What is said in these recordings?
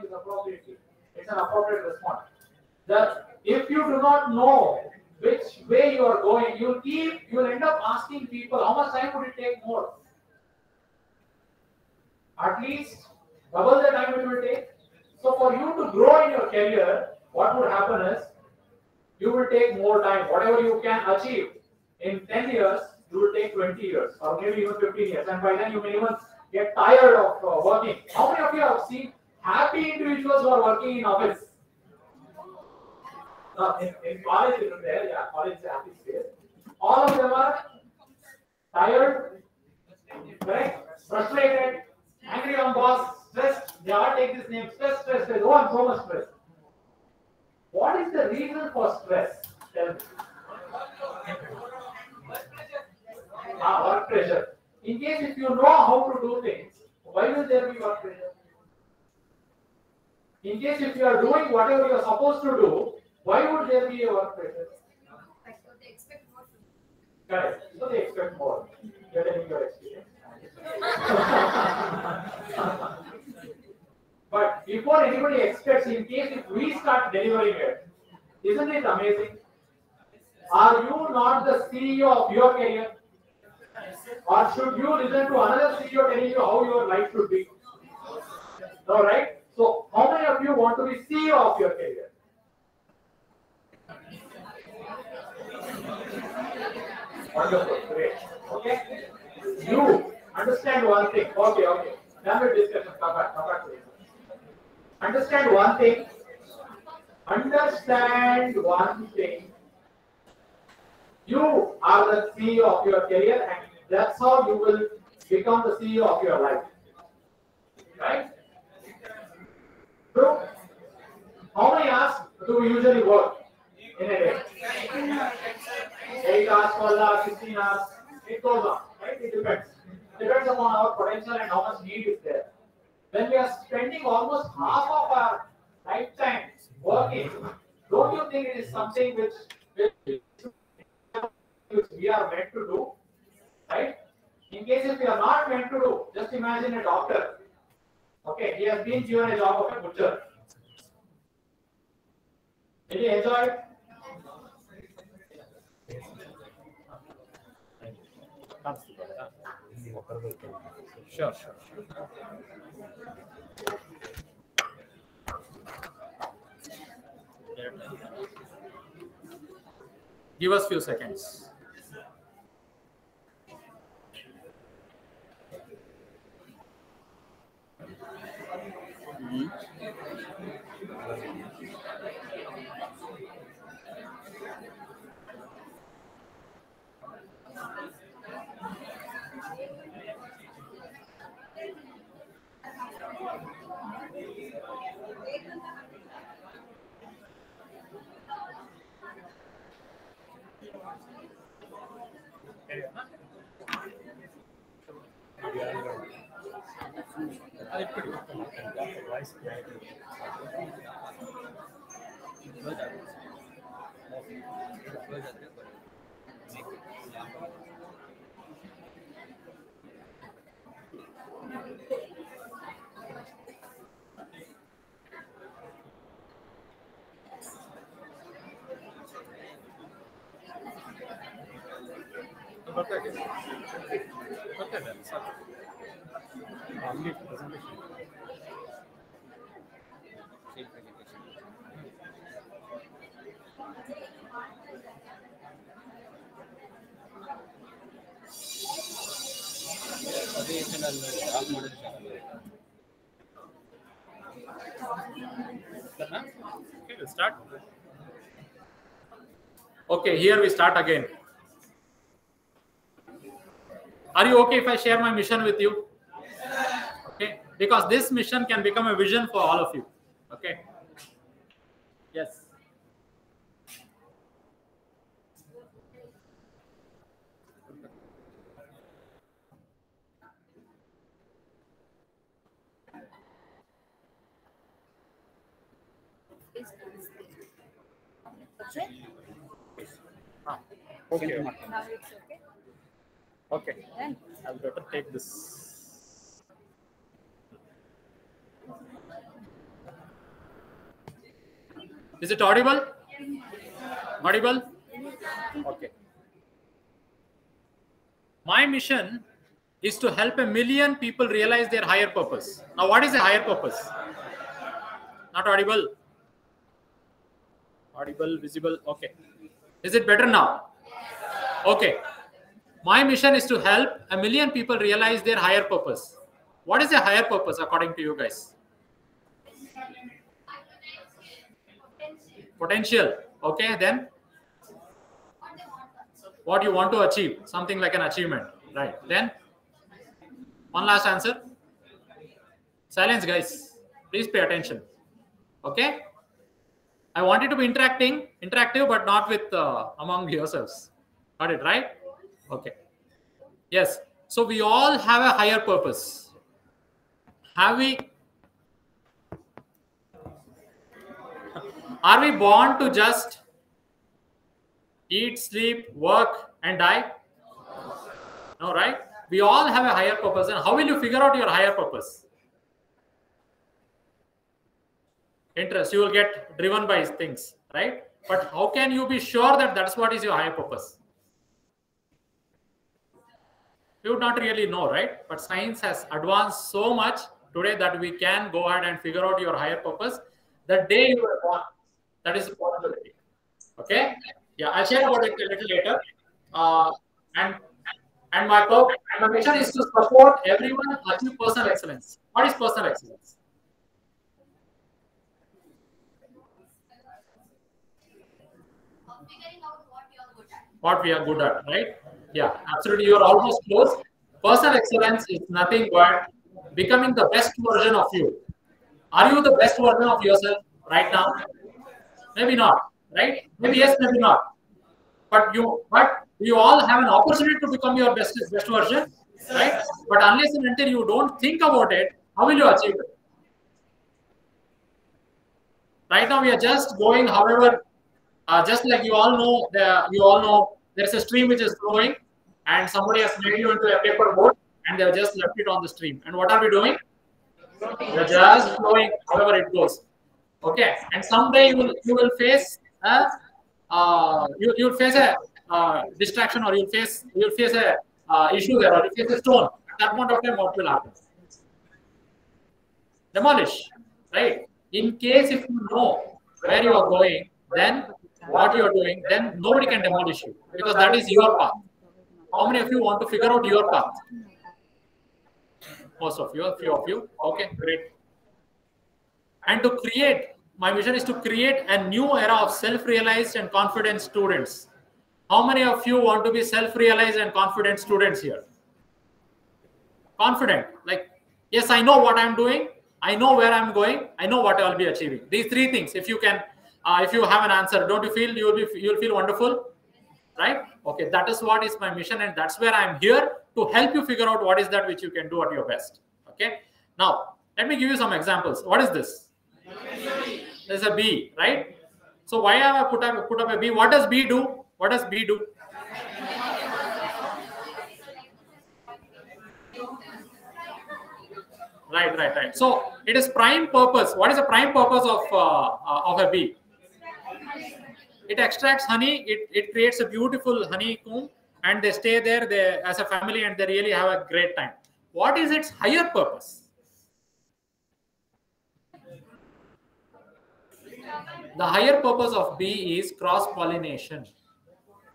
is appropriately. It's an appropriate response. That if you do not know which way you are going, you will end up asking people how much time would it take more. At least double the time it will take. So for you to grow in your career, what would happen is you will take more time. Whatever you can achieve in 10 years, you will take 20 years or maybe even 15 years. And by then you may even get tired of working. How many of you have seen happy individuals who are working in office? In college, you know, there, yeah, college is a happy space. All of them are tired, correct? Frustrated, angry on boss, stressed. They all take this name, stress. Oh, I'm so much stressed. What is the reason for stress? Tell me. Work pressure. In case if you know how to do things, why will there be work pressure? In case if you are doing whatever you are supposed to do, why would there be a work pressure? They expect more. Correct. So they expect more. You are telling your experience. But before anybody expects, in case if we start delivering it, isn't it amazing? Are you not the CEO of your career? Or should you listen to another CEO telling you how your life should be? No, right? So, how many of you want to be CEO of your career? Wonderful, great. Okay? You understand one thing. Okay. Then we'll discuss. Come back to it. Understand one thing. Understand one thing. You are the CEO of your career, and that's how you will become the CEO of your life. Right? True? How many hours do we usually work in a day? 8 hours, 12 hours, 16 hours. It goes on. Right? It depends. Depends upon our potential and how much need is there. When we are spending almost half of our lifetime working, don't you think it is something which we are meant to do? Right? In case if we are not meant to do, just imagine a doctor. Okay, he has been given a job of a butcher. Did he enjoy it? Sure. Give us few seconds. Okay, we'll start. Okay, here we start again. Are you okay if I share my mission with you? Okay, because this mission can become a vision for all of you. Okay. Yes. Okay. Now it's okay. Okay. Then I'll better take this. Is it audible? Audible? Okay. My mission is to help 1 million people realize their higher purpose. Now, what is a higher purpose? Not audible. Audible, visible. Okay. Is it better now? Okay. My mission is to help 1 million people realize their higher purpose. What is a higher purpose according to you guys? Potential. Okay, then what you want to achieve, something like an achievement, right? Then one last answer. Silence, guys. Please pay attention. Okay. I want it to be interactive, but not with among yourselves. Got it, right? Okay. Yes. So we all have a higher purpose. Have we? Are we born to just eat, sleep, work, and die? No, right? We all have a higher purpose. And how will you figure out your higher purpose? Interest. You will get driven by things, right? But how can you be sure that that's what is your higher purpose? You would not really know, right? But science has advanced so much today that we can go ahead and figure out your higher purpose the day you were born. That is the possibility. Okay? Yeah, I'll share about it a little later. And my purpose and my mission is to support everyone achieve personal excellence. What is personal excellence? Figuring out what you are good at. What we are good at, right? Yeah, absolutely. You are almost close. Personal excellence is nothing but becoming the best version of you. Are you the best version of yourself right now? Maybe not, right? Maybe yes, maybe not. But you all have an opportunity to become your best version, right? But unless and until you don't think about it, how will you achieve it? Right now we are just going, however, just like you all know there's a stream which is flowing, and somebody has made you into a paper boat, and they have just left it on the stream. And what are we doing? We are just flowing, however it goes. Okay, and someday you will face you'll face a distraction, or you'll face a issue there, or you'll face a stone. At that point of time, what will happen? Demolish, right? In case if you know where you are going, then what you are doing, then nobody can demolish you, because that is your path. How many of you want to figure out your path? Most of you, a few of you. Okay, great. And to create, my mission is to create a new era of self-realized and confident students. How many of you want to be self-realized and confident students here? Confident, like, yes, I know what I'm doing. I know where I'm going. I know what I'll be achieving. These three things, if you can, if you have an answer, don't you feel you'll feel wonderful, right? Okay, that is what is my mission, and that's where I'm here to help you figure out what is that which you can do at your best. Okay, now let me give you some examples. What is this? There's a bee, right? So why have I put up a bee? What does bee do? What does bee do? Right. So it is prime purpose. What is the prime purpose of a bee? It extracts honey. It creates a beautiful honeycomb, and they stay there as a family, and they really have a great time. What is its higher purpose? The higher purpose of bee is cross-pollination.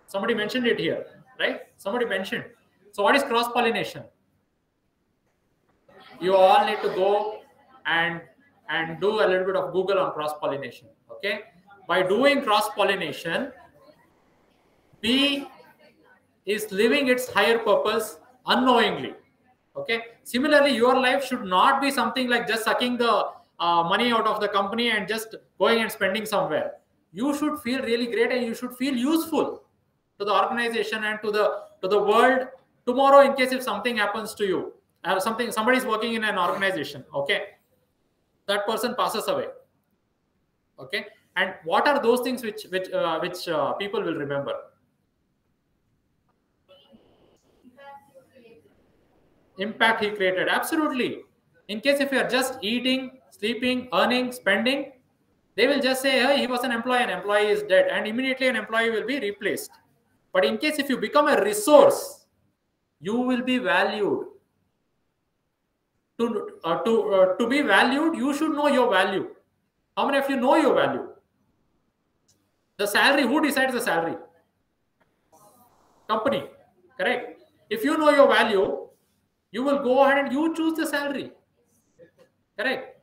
Somebody mentioned it here, right? Somebody mentioned. So what is cross-pollination? You all need to go and do a little bit of Google on cross-pollination. Okay, by doing cross-pollination, bee is living its higher purpose unknowingly. Okay, similarly, your life should not be something like just sucking the money out of the company and just going and spending somewhere. You should feel really great, and you should feel useful to the organization and to the world tomorrow, in case if something happens to you. Somebody is working in an organization, okay, that person passes away, okay, and what are those things which people will remember? Impact he created. Absolutely. In case if you are just eating, sleeping, earning, spending, They will just say, hey, he was an employee is dead, and immediately an employee will be replaced. But in case if you become a resource, you will be valued. To be valued, you should know your value. How many of you know your value? The salary, who decides the salary? Company, correct? If you know your value, you will go ahead and you choose the salary. Correct?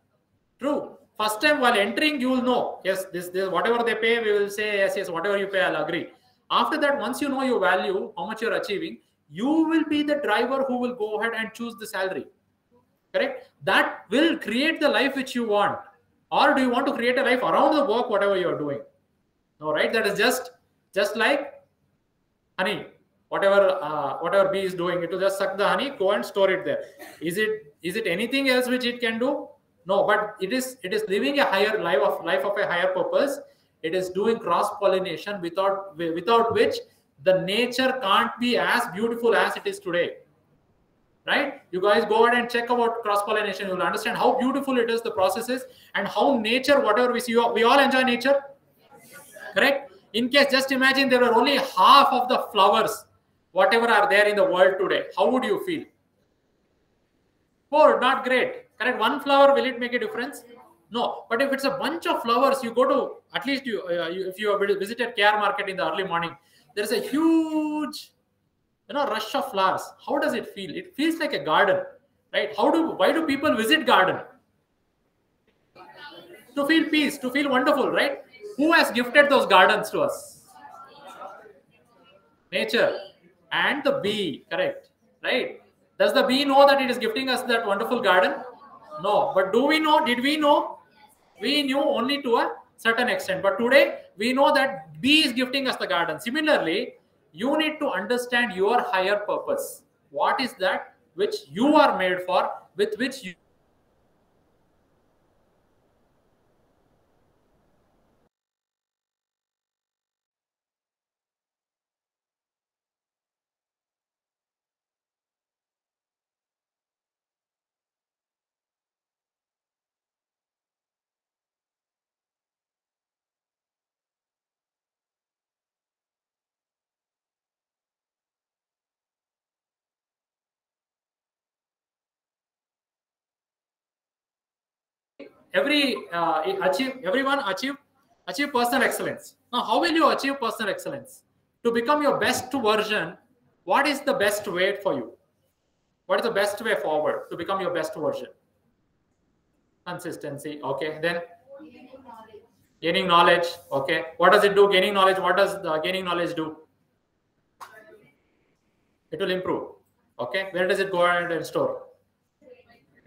True. First time while entering, you will know, yes, this whatever they pay, we will say, yes, whatever you pay, I'll agree. After that, once you know your value, how much you're achieving, you will be the driver who will go ahead and choose the salary. Correct? That will create the life which you want. Or do you want to create a life around the work, whatever you're doing? No, right? That is just like honey. Whatever bee is doing, it will just suck the honey, go and store it there. Is it anything else which it can do? No, but it is living a higher life of a higher purpose. It is doing cross pollination without which the nature can't be as beautiful as it is today. Right? You guys go ahead and check about cross pollination. You will understand how beautiful it is, the processes, and how nature, whatever we see, we all enjoy nature. Correct? In case, just imagine there were only half of the flowers, whatever are there in the world today. How would you feel? Poor, not great. Correct? One flower, will it make a difference? No. But if it's a bunch of flowers, you go to, at least if you have visited KR market in the early morning, there is a huge, rush of flowers. How does it feel? It feels like a garden, right? Why do people visit garden? To feel peace, to feel wonderful, right? Who has gifted those gardens to us? Nature and the bee, correct? Right? Does the bee know that it is gifting us that wonderful garden? No. But do we know? Did we know? We knew only to a certain extent. But today, we know that bee is gifting us the garden. Similarly, you need to understand your higher purpose. What is that which you are made for, with which you everyone achieve personal excellence. Now, how will you achieve personal excellence? To become your best version, what is the best way for you? What is the best way forward to become your best version? Consistency. Okay. Then gaining knowledge. Okay. What does it do? Gaining knowledge. What does the gaining knowledge do? It will improve. Okay. Where does it go ahead and store?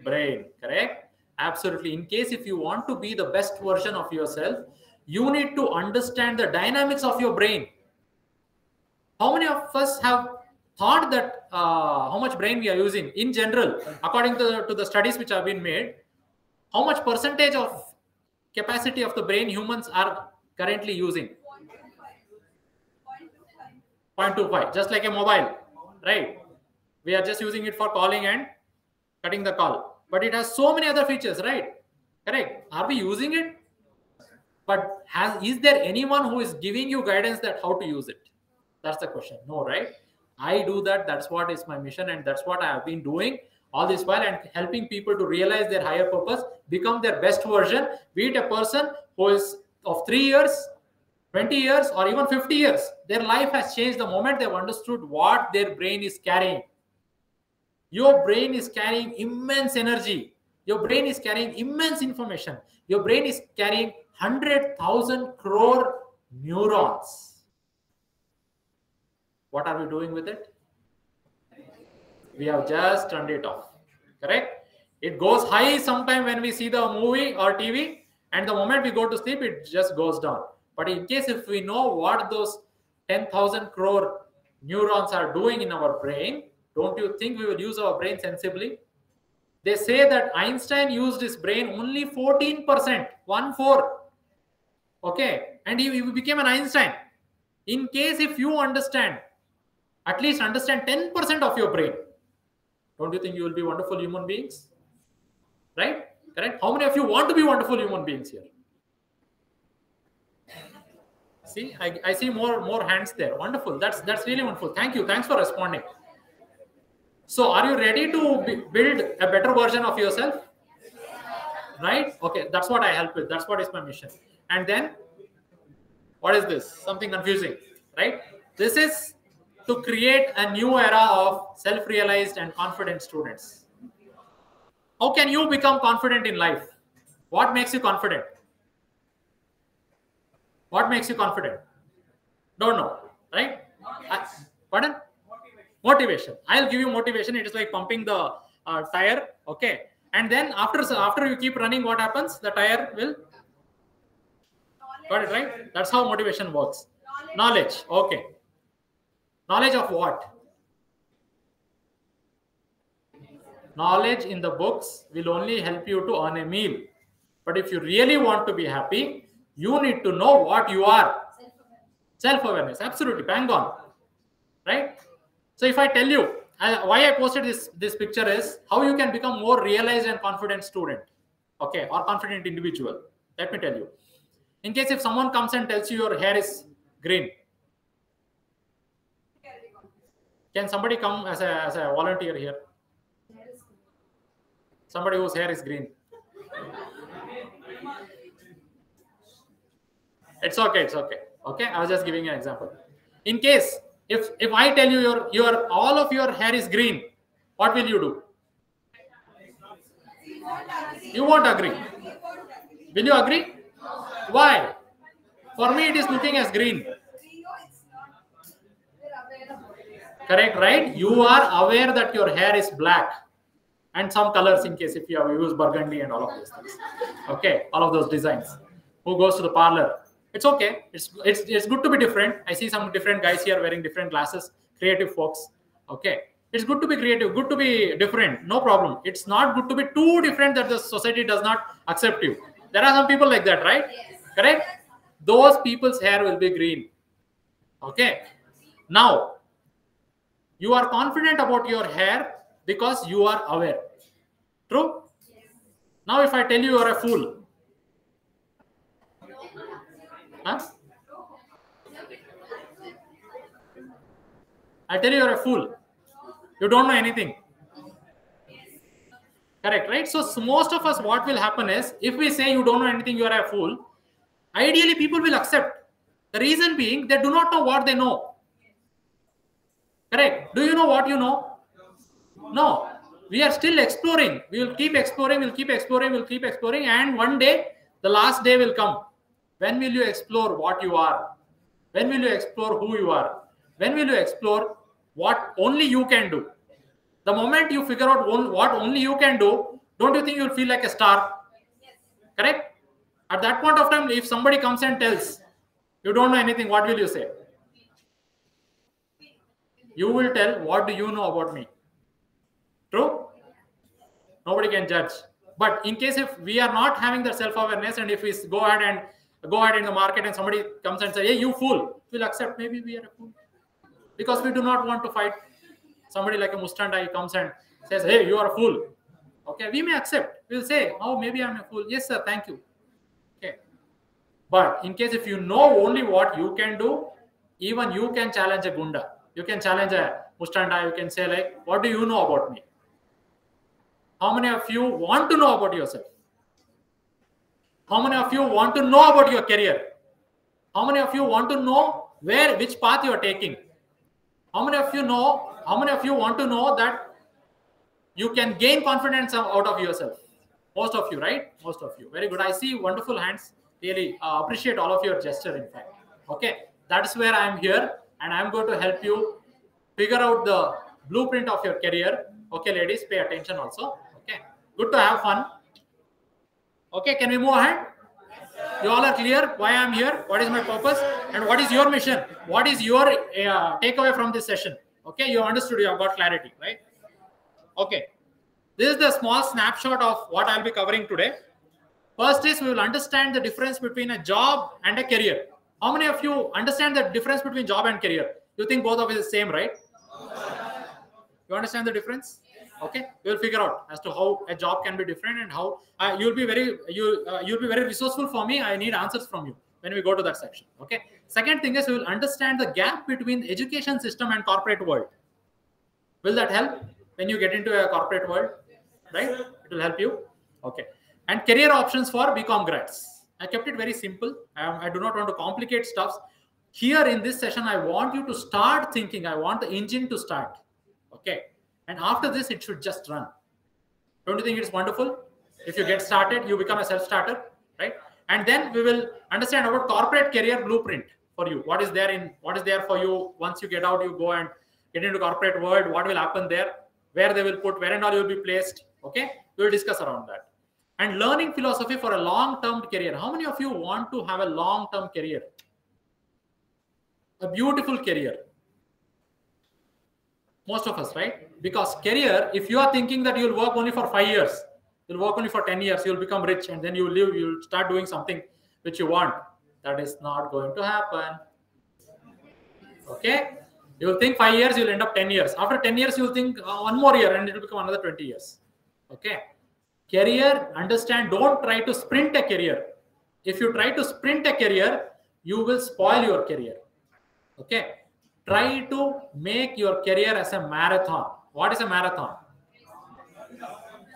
Brain. Correct. Absolutely. In case if you want to be the best version of yourself, you need to understand the dynamics of your brain. How many of us have thought that how much brain we are using in general, according to the studies which have been made, how much percentage of capacity of the brain humans are currently using? 0.25, just like a mobile, right? We are just using it for calling and cutting the call. But it has so many other features, right? Correct. Are we using it? But is there anyone who is giving you guidance that how to use it? That's the question. No, right? I do that. That's what is my mission. And that's what I have been doing all this while, and helping people to realize their higher purpose, become their best version, be it a person who is of 3 years, 20 years, or even 50 years. Their life has changed the moment they've understood what their brain is carrying. Your brain is carrying immense energy. Your brain is carrying immense information. Your brain is carrying 100,000 crore neurons. What are we doing with it? We have just turned it off. Correct? It goes high sometime when we see the movie or TV, and the moment we go to sleep, it just goes down. But in case if we know what those 10,000 crore neurons are doing in our brain, don't you think we will use our brain sensibly? They say that Einstein used his brain only 14%, 1/4. Okay, and he became an Einstein. In case if you understand, at least understand 10% of your brain, don't you think you will be wonderful human beings? Right? Correct? How many of you want to be wonderful human beings here? See, I see more hands there. Wonderful. That's really wonderful. Thank you. Thanks for responding. So, are you ready to build a better version of yourself? Right? Okay, that's what I help with. That's what is my mission. And then, what is this? Something confusing, right? This is to create a new era of self-realized and confident students. How can you become confident in life? What makes you confident? What makes you confident? Don't know, right? Pardon? Motivation. I'll give you motivation. It is like pumping the tire, okay? And then after you keep running, what happens? The tire will. Got it, right? That's how motivation works. Knowledge. Okay. Knowledge of what? Knowledge in the books will only help you to earn a meal. But if you really want to be happy, you need to know what you are. Self-awareness. Absolutely. Bang on. Right? So if I tell you, why I posted this picture is how you can become more realized and confident student. Okay. Or confident individual. Let me tell you. In case if someone comes and tells you your hair is green, can somebody come as a volunteer here? Somebody whose hair is green. It's okay. It's okay. Okay. I was just giving an example. In case if I tell you your all of your hair is green, what will you do? You won't agree. Will you agree? Why? For me, it is looking as green. Correct, right? You are aware that your hair is black and some colors in case if you have used burgundy and all of those things. Okay, all of those designs. Who goes to the parlor? It's okay. It's good to be different. I see some different guys here wearing different glasses. Creative folks. Okay, it's good to be creative. Good to be different. No problem. It's not good to be too different that the society does not accept you. There are some people like that, right? Yes. Correct? Those people's hair will be green. Okay. Now, you are confident about your hair because you are aware. True? Yes. Now, if I tell you are a fool. Huh? I tell you you're a fool. You don't know anything. Correct, right? So most of us, what will happen is, if we say you don't know anything, you are a fool, ideally people will accept. The reason being, they do not know what they know. Correct? Do you know what you know? No. We are still exploring. We will keep exploring, we'll keep exploring, we'll keep exploring, and one day, the last day will come. When will you explore what you are? When will you explore who you are? When will you explore what only you can do? The moment you figure out what only you can do, don't you think you'll feel like a star? Yes. Correct? At that point of time, if somebody comes and tells, you don't know anything, what will you say? You will tell, what do you know about me? True? Nobody can judge. But in case if we are not having the self-awareness, and if we go ahead in the market and somebody comes and say, hey, you fool, we'll accept maybe we are a fool. Because we do not want to fight. Somebody like a Mustandai comes and says, hey, you are a fool. Okay, we may accept. We'll say, oh, maybe I'm a fool. Yes, sir, thank you. Okay. But in case if you know only what you can do, even you can challenge a Gunda. You can challenge a Mustandai. You can say like, what do you know about me? How many of you want to know about yourself? How many of you want to know about your career? How many of you want to know which path you are taking? How many of you want to know that you can gain confidence out of yourself? Most of you, right? Most of you. Very good. I see wonderful hands. Really appreciate all of your gesture, in fact. Okay. That's where I am here, and I'm going to help you figure out the blueprint of your career. Okay, ladies, pay attention also. Okay. Good to have fun. Okay, can we move ahead? You all are clear why I'm here, what is my purpose, and what is your mission? What is your takeaway from this session? Okay, you have understood, you have got clarity, right? Okay, this is the small snapshot of what I'll be covering today. First is we will understand the difference between a job and a career. How many of you understand the difference between job and career? You think both of it is the same, right? You understand the difference? Okay, we will figure out as to how a job can be different and how you'll be very resourceful for me. I need answers from you. when we go to that section. Okay. Second thing is we will understand the gap between education system and corporate world. Will that help when you get into a corporate world? Right? It will help you. Okay. And career options for BCom grads. I kept it very simple. I do not want to complicate stuff. Here in this session, I want you to start thinking. I want the engine to start. Okay. And after this, it should just run. Don't you think it's wonderful? If you get started, you become a self-starter, right? And then we will understand about corporate career blueprint for you. What is there for you once you get out, you go and get into corporate world, what will happen there, where they will put, where and all you will be placed. Okay. We will discuss around that. And learning philosophy for a long-term career. How many of you want to have a long-term career? A beautiful career. Most of us, right? Because career, if you are thinking that you will work only for 5 years, you'll work only for 10 years, you'll become rich, and then you'll start doing something which you want. That is not going to happen. Okay? You'll think 5 years, you'll end up 10 years. After 10 years, you'll think one more year, and it will become another 20 years. Okay? Career, understand, don't try to sprint a career. If you try to sprint a career, you will spoil your career. Okay? Try to make your career as a marathon. What is a marathon?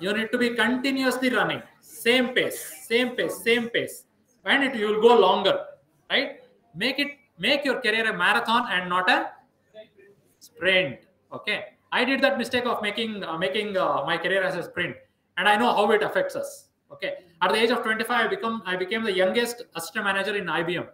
You need to be continuously running. Same pace, same pace, same pace. And you will go longer. Right? Make your career a marathon and not a sprint. Okay? I did that mistake of making my career as a sprint. And I know how it affects us. Okay? At the age of 25, I became the youngest assistant manager in IBM.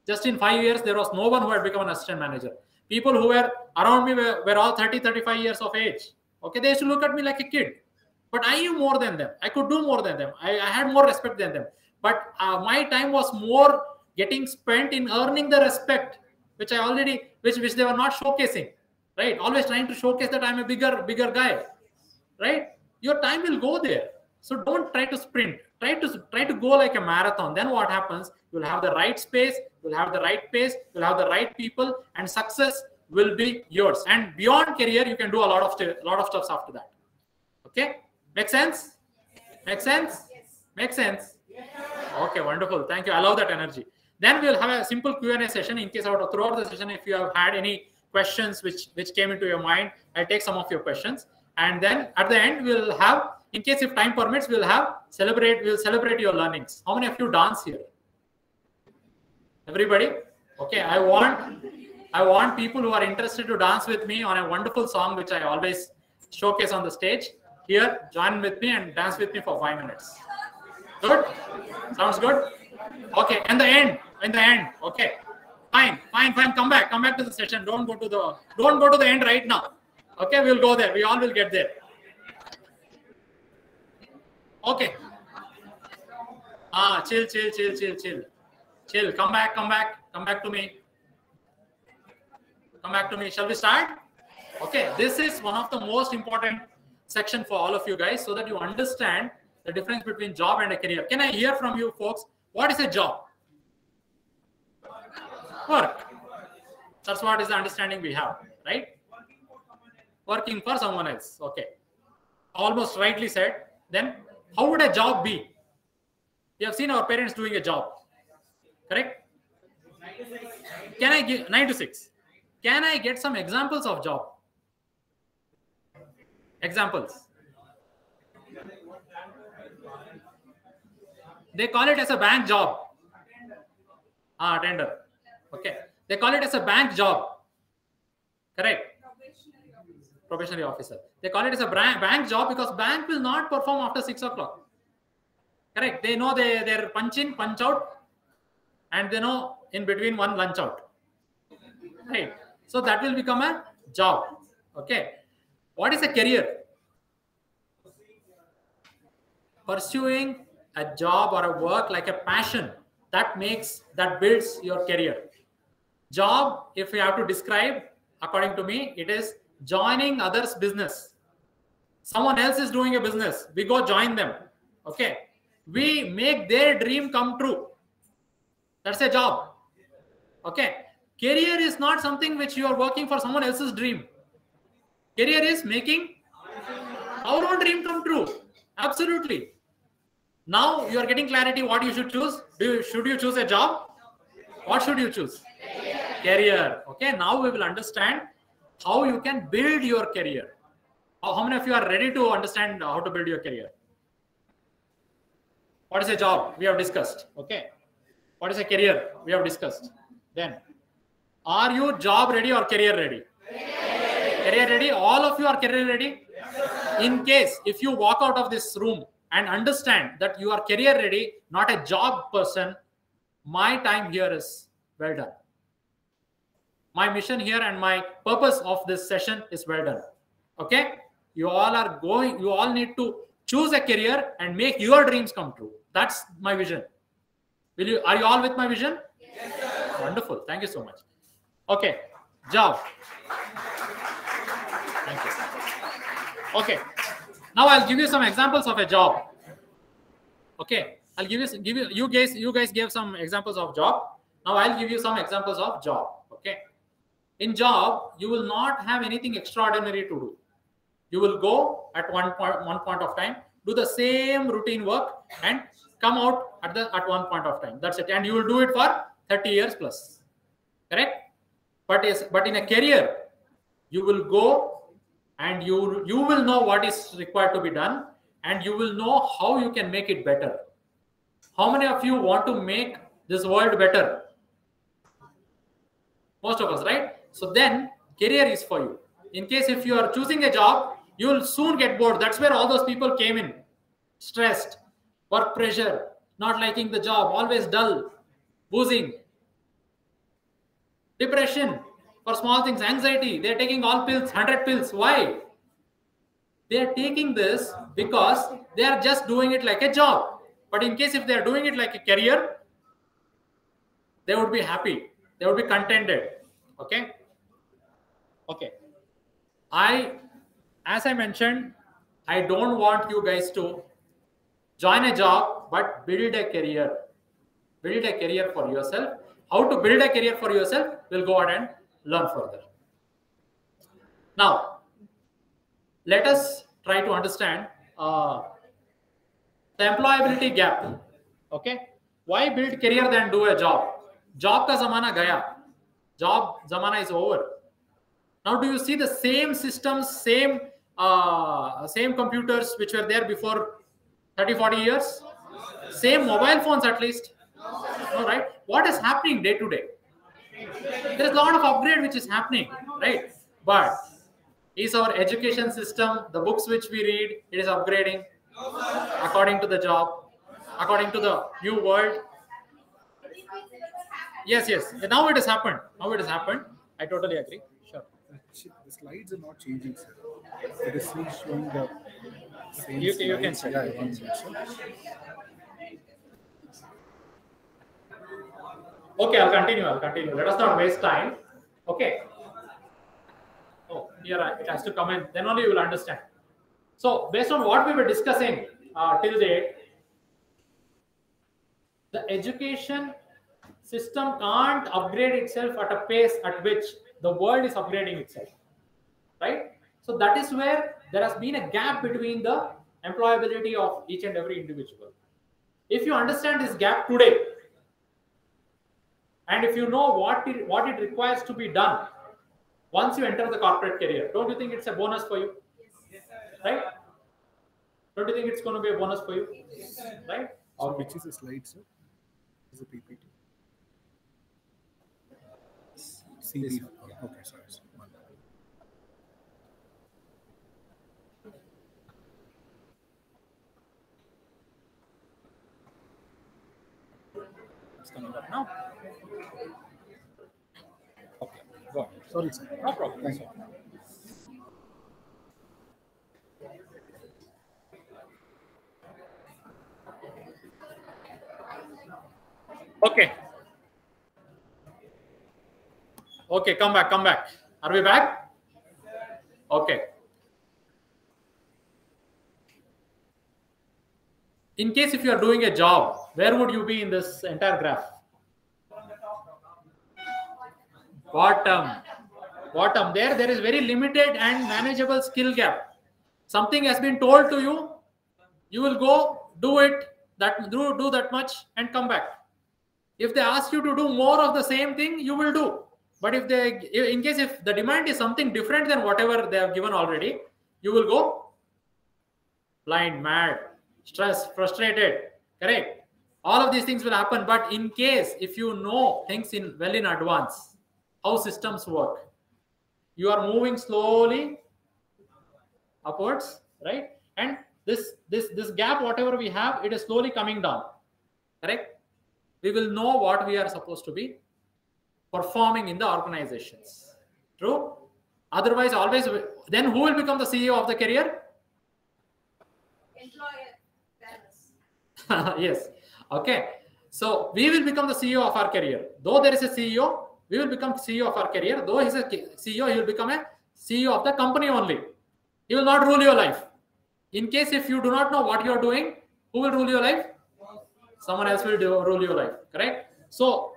Just in 5 years, there was no one who had become an assistant manager. People who were around me were all 30, 35 years of age. Okay, they used to look at me like a kid. But I knew more than them. I could do more than them. I had more respect than them. But my time was more getting spent in earning the respect, which they were not showcasing. Right? Always trying to showcase that I'm a bigger guy. Right? Your time will go there. So don't try to sprint. Try to go like a marathon. Then what happens? You'll have the right space, you'll have the right pace, you'll have the right people, and success will be yours. And beyond career, you can do a lot of stuff after that. Okay? Make sense? Make sense? Yes. Make sense? Okay, wonderful. Thank you. I love that energy. Then we'll have a simple Q&A session in case throughout the session, if you have had any questions which came into your mind, I'll take some of your questions. And then at the end, we'll have, in case if time permits, we'll celebrate your learnings. How many of you dance here? Everybody? Okay, I want people who are interested to dance with me on a wonderful song which I always showcase on the stage. Here, join with me and dance with me for 5 minutes. Good? Sounds good? Okay, in the end. Okay. Fine. Come back to the session. Don't go to the end right now. Okay, we'll go there. We all will get there. Okay. Chill. Come back to me. Shall we start? Okay, this is one of the most important section for all of you guys so that you understand the difference between job and a career. Can I hear from you folks? What is a job? Work. That's what is the understanding we have, right? Working for someone else. Okay. Almost rightly said. Then how would a job be? You have seen our parents doing a job. Correct? Can I give 9 to 6? Can I get some examples of job? Examples. They call it as a bank job. Tender. Okay. They call it as a bank job. Correct? Probationary officer. They call it as a bank job because bank will not perform after 6 o'clock. Correct? They know they're punch in, punch out, and they know in between one lunch out. Right? So that will become a job. Okay. What is a career? Pursuing a job or a work like a passion that builds your career. Job, if we have to describe, according to me, it is joining others' business. Someone else is doing a business. We go join them. Okay. We make their dream come true. That's a job. Okay. Career is not something which you are working for someone else's dream. Career is making our own dream come true. Absolutely. Now you are getting clarity what you should choose. Should you choose a job What should you choose? Career. Okay, now we will understand how you can build your career. How many of you are ready to understand how to build your career? What is a job? We have discussed. Okay. What is a career? We have discussed. Then, are you job ready or career ready? Career ready? All of you are career ready? In case if you walk out of this room and understand that you are career ready, not a job person, my time here is well done. My mission here and my purpose of this session is well done. Okay? You all need to choose a career and make your dreams come true. That's my vision. Are you all with my vision? Yes, sir. Wonderful. Thank you so much. Okay. Job. Thank you. Okay. Now I'll give you some examples of a job. Okay. I'll give you guys gave some examples of job. Now I'll give you some examples of job. Okay. In job, you will not have anything extraordinary to do. You will go at one point of time, do the same routine work, and come out at one point of time. That's it. And you will do it for 30 years plus. Correct? But in a career, you will go and you will know what is required to be done, and you will know how you can make it better. How many of you want to make this world better? Most of us, right? So then career is for you. In case if you are choosing a job, you will soon get bored. That's where all those people came in. Stressed, work pressure, not liking the job, always dull, boozing, depression for small things, anxiety. They're taking all pills, 100 pills. Why? They're taking this because they are just doing it like a job. But in case if they're doing it like a career, they would be happy. They would be contented. Okay? Okay. As I mentioned, I don't want you guys to join a job, but build a career. Build a career for yourself. How to build a career for yourself, we'll go ahead and learn further. Now, let us try to understand the employability gap. Okay? Why build career than do a job? Job ka zamana gaya. Job zamana is over. Now, do you see the same systems, same computers which were there before 30, 40 years? Same mobile phones at least. No, right? What is happening day to day? There is a lot of upgrade which is happening, right? But is our education system, the books which we read, it is upgrading according to the job, according to the new world? Yes. Now it has happened. I totally agree. Sure. The slides are not changing, sir. It is still showing the same You slides. can check. Yeah, I can check, sir. Okay, I'll continue. Let us not waste time. Okay. Oh, here it has to come in. Then only you will understand. So, based on what we were discussing till date, the education system can't upgrade itself at a pace at which the world is upgrading itself, right? So that is where there has been a gap between the employability of each and every individual. If you understand this gap today, and if you know what it requires to be done once you enter the corporate career, don't you think it's a bonus for you? Yes. Right? Don't you think it's going to be a bonus for you? Yes. Right? So which is a slide, sir? Is a PPT. CV. Okay, sorry. One. It's coming up now. Okay, go ahead. Sorry, sir. No problem. Thank you. Okay. Okay, come back. Are we back? Okay. In case if you are doing a job, where would you be in this entire graph? Bottom. There is very limited and manageable skill gap. Something has been told to you, you will go do it, do that much and come back. If they ask you to do more of the same thing, you will do. But if the demand is something different than whatever they have given already, you will go blind, mad, stressed, frustrated. Correct? All of these things will happen. But in case if you know things well in advance, how systems work, you are moving slowly upwards, right? And this gap, whatever we have, it is slowly coming down. Correct? We will know what we are supposed to be performing in the organizations. True? Otherwise, always, then who will become the CEO of the career? Employer. Yes. Okay. So we will become the CEO of our career. Though there is a CEO, we will become CEO of our career. Though he is a CEO, he will become a CEO of the company only. He will not rule your life. In case if you do not know what you are doing, who will rule your life? Someone else will rule your life. Correct? So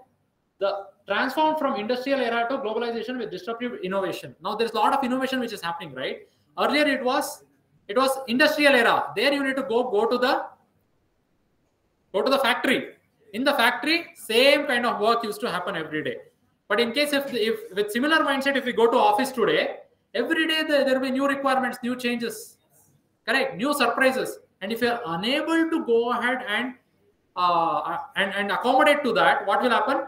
the transform from industrial era to globalization with disruptive innovation. Now there is a lot of innovation which is happening, right? Earlier it was industrial era. There you need to go to the factory. In the factory, same kind of work used to happen every day. But in case if with similar mindset, if we go to office today, every day there will be new requirements, new changes, correct, new surprises. And if you are unable to go ahead and accommodate to that, what will happen?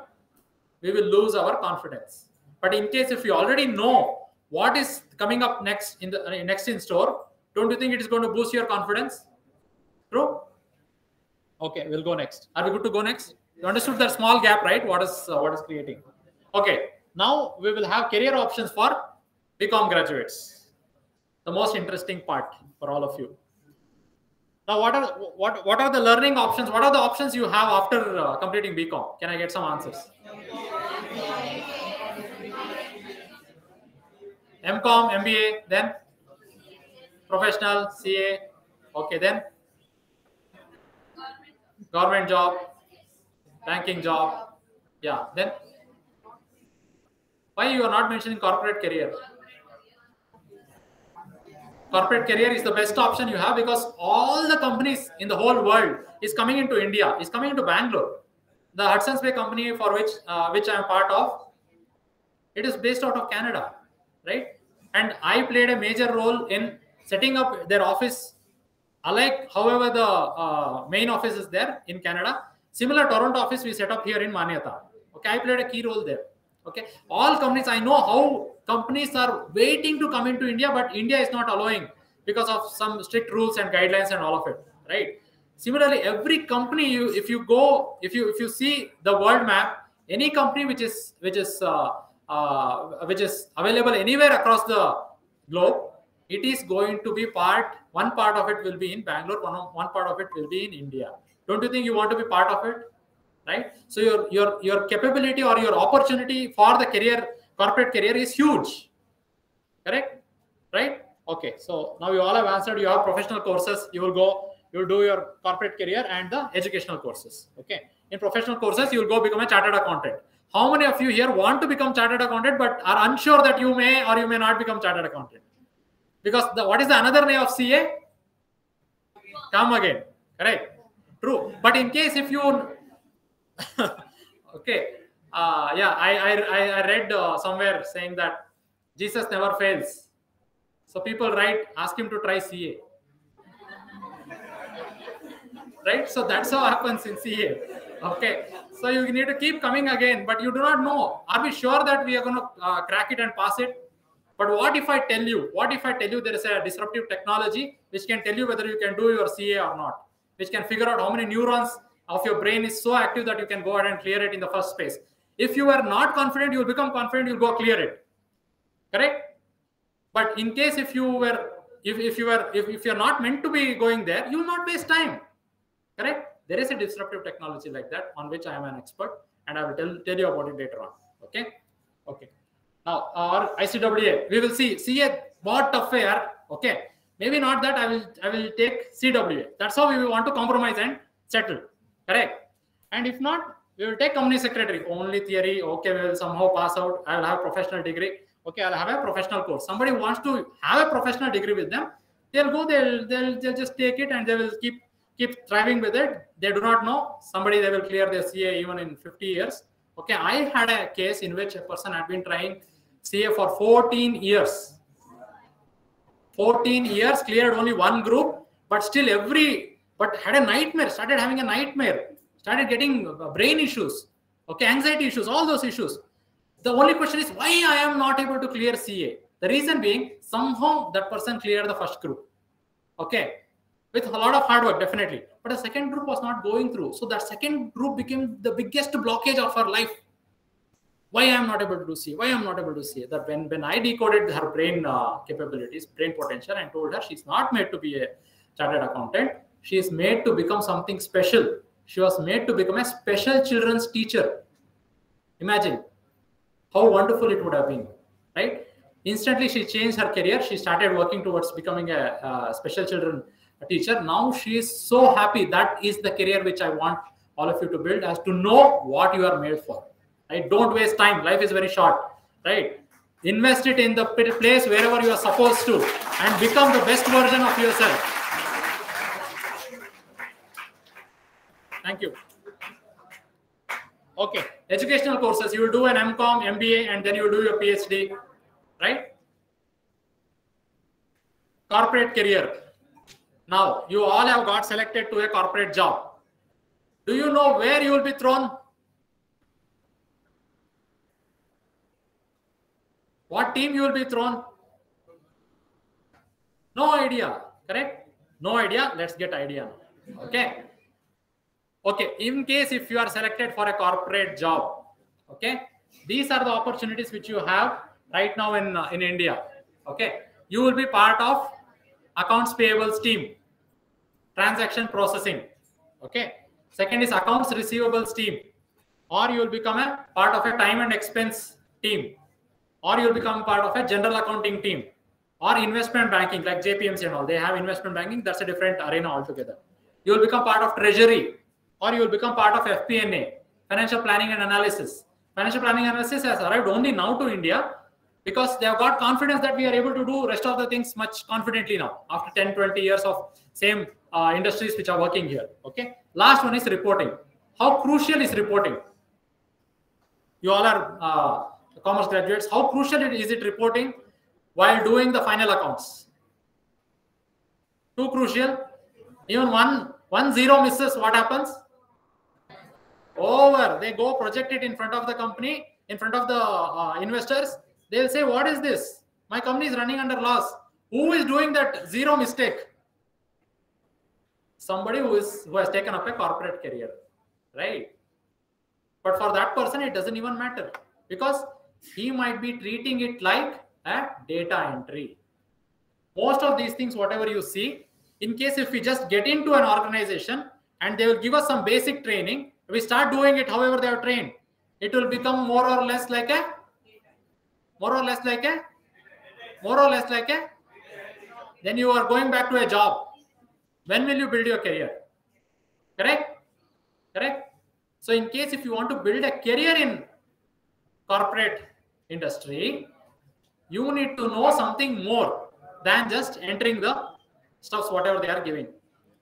We will lose our confidence. But in case if you already know what is coming up next in store, don't you think it is going to boost your confidence? True? Okay, we'll go next. Are we good to go next? You understood that small gap, right? What is creating? Okay, now we will have career options for BCom graduates. The most interesting part for all of you. Now, what are the learning options? What are the options you have after completing BCom? Can I get some answers? MCom, MBA, then professional, CA. Okay, then government job, banking job. Yeah, then why you are not mentioning corporate career? Corporate career is the best option you have because all the companies in the whole world is coming into India, is coming into Bangalore. The Hudson's Bay company for which I am part of, it is based out of Canada, right? And I played a major role in setting up their office, unlike however the main office is there in Canada. Similar Toronto office we set up here in Manyata. Okay, I played a key role there. Okay, all companies, I know how companies are waiting to come into India, but India is not allowing because of some strict rules and guidelines and all of it, right? Similarly, every company, if you see the world map, any company which is available anywhere across the globe, it is going to be one part of it will be in Bangalore, one part of it will be in India. Don't you think you want to be part of it? Right? So your capability or your opportunity for the corporate career is huge. Correct? Right? Okay. So now you all have answered. You have professional courses. You will do your corporate career and the educational courses. Okay. In professional courses, you will go become a chartered accountant. How many of you here want to become chartered accountant but are unsure that you may or you may not become chartered accountant? Because what is the another name of CA? Come again. Correct? True. But in case if you okay, yeah, I read somewhere saying that Jesus never fails. So people ask him to try CA. Right? So that's how happens in CA. Okay. So you need to keep coming again, but you do not know. Are we sure that we are going to crack it and pass it? But what if I tell you there is a disruptive technology which can tell you whether you can do your CA or not, which can figure out how many neurons of your brain is so active that you can go ahead and clear it in the first space. If you are not confident, you will become confident, you will go clear it. Correct? But in case if you are not meant to be going there, you will not waste time. Correct? There is a disruptive technology like that on which I am an expert, and I will tell you about it later on. Okay? Okay. Now, our ICWA, we will see CA what tough year. Okay. Maybe not that. I will take CWA. That's how we want to compromise and settle. Correct? And if not, we will take company secretary. Only theory. Okay, we will somehow pass out. I will have a professional degree. Okay, I'll have a professional course. Somebody wants to have a professional degree with them. They'll go. They'll just take it and they will keep keep thriving with it. They do not know. Somebody, they will clear their CA even in 50 years. Okay, I had a case in which a person had been trying CA for 14 years. 14 years, cleared only one group, but still but had a nightmare, started having a nightmare, started getting brain issues, okay, anxiety issues, all those issues. The only question is why I am not able to clear CA. The reason being, somehow that person cleared the first group, okay, with a lot of hard work, definitely. But the second group was not going through. So that second group became the biggest blockage of her life. Why I am not able to do CA? Why I am not able to CA? That when I decoded her brain capabilities, brain potential, and told her she's not made to be a chartered accountant, she is made to become something special. She was made to become a special children's teacher. Imagine how wonderful it would have been, right? Instantly, she changed her career. She started working towards becoming a special children teacher. Now she is so happy. That is the career which I want all of you to build, as to know what you are made for. Right? Don't waste time. Life is very short. Right? Invest it in the place wherever you are supposed to, and become the best version of yourself. Thank you. Okay. Educational courses. You will do an MCom, MBA, and then you will do your PhD. Right? Corporate career. Now, you all have got selected to a corporate job. Do you know where you will be thrown? What team you will be thrown? No idea, correct? No idea. Let's get idea now. Okay. Okay. In case if you are selected for a corporate job, okay, these are the opportunities which you have right now in India. Okay. You will be part of accounts payables team, transaction processing. Okay. Second is accounts receivables team, or you will become a part of a time and expense team, or you will become part of a general accounting team, or investment banking like JPMC and all. They have investment banking. That's a different arena altogether. You will become part of treasury, or you will become part of FP&A, financial planning and analysis. Financial planning analysis has arrived only now to India because they have got confidence that we are able to do rest of the things much confidently now after 10, 20 years of same industries which are working here. Okay. Last one is reporting. How crucial is reporting? You all are commerce graduates. How crucial is it reporting while doing the final accounts? Too crucial. Even one zero misses, what happens? Over. They go project it in front of the company, in front of the investors. They'll say, what is this? My company is running under loss. Who is doing that zero mistake? Somebody who has taken up a corporate career, right? But for that person, it doesn't even matter, because he might be treating it like a data entry. Most of these things, whatever you see, in case if we just get into an organization and they will give us some basic training, we start doing it however they are trained, it will become more or less like a then you are going back to a job. When will you build your career? Correct? So in case if you want to build a career in corporate industry, you need to know something more than just entering the stuffs whatever they are giving.